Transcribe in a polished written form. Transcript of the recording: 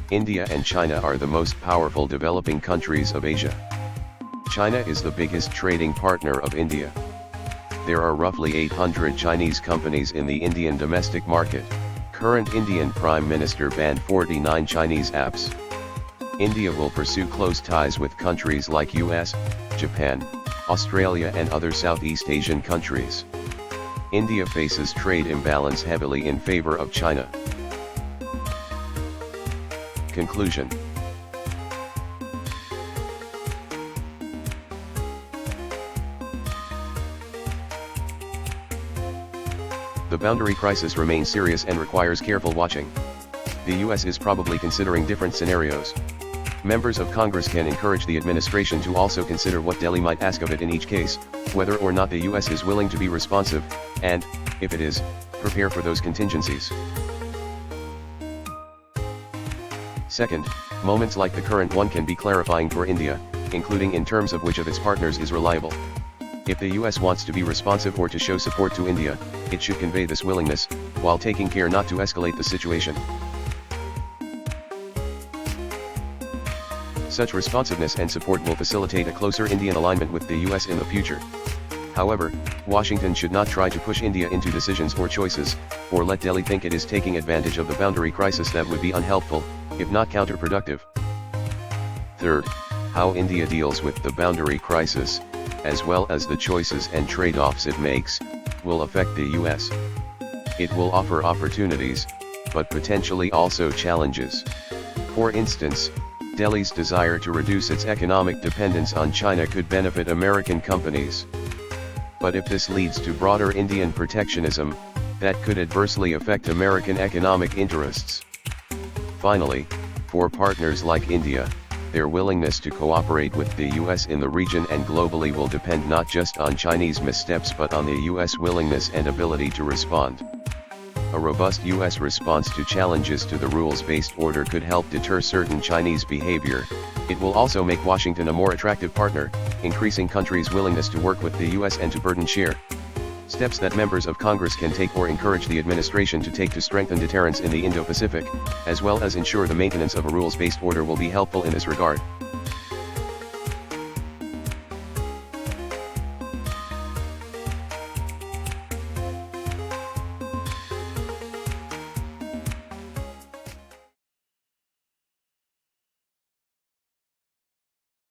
India and China are the most powerful developing countries of Asia. China is the biggest trading partner of India. There are roughly 800 Chinese companies in the Indian domestic market. Current Indian Prime Minister banned 49 Chinese apps. India will pursue close ties with countries like US, Japan, Australia and other Southeast Asian countries. India faces trade imbalance heavily in favor of China. Conclusion. The boundary crisis remains serious and requires careful watching. The US is probably considering different scenarios. Members of Congress can encourage the administration to also consider what Delhi might ask of it in each case, whether or not the US is willing to be responsive, and, if it is, prepare for those contingencies. Second, moments like the current one can be clarifying for India, including in terms of which of its partners is reliable. If the US wants to be responsive or to show support to India, it should convey this willingness, while taking care not to escalate the situation. Such responsiveness and support will facilitate a closer Indian alignment with the US in the future. However, Washington should not try to push India into decisions or choices, or let Delhi think it is taking advantage of the boundary crisis that would be unhelpful, if not counterproductive. Third, how India deals with the boundary crisis, as well as the choices and trade-offs it makes, will affect the US. It will offer opportunities, but potentially also challenges. For instance, Delhi's desire to reduce its economic dependence on China could benefit American companies. But if this leads to broader Indian protectionism, that could adversely affect American economic interests. Finally, for partners like India, their willingness to cooperate with the US in the region and globally will depend not just on Chinese missteps but on the US willingness and ability to respond. A robust US response to challenges to the rules-based order could help deter certain Chinese behavior. It will also make Washington a more attractive partner, increasing countries' willingness to work with the US and to burden share. Steps that members of Congress can take or encourage the administration to take to strengthen deterrence in the Indo-Pacific, as well as ensure the maintenance of a rules-based order will be helpful in this regard.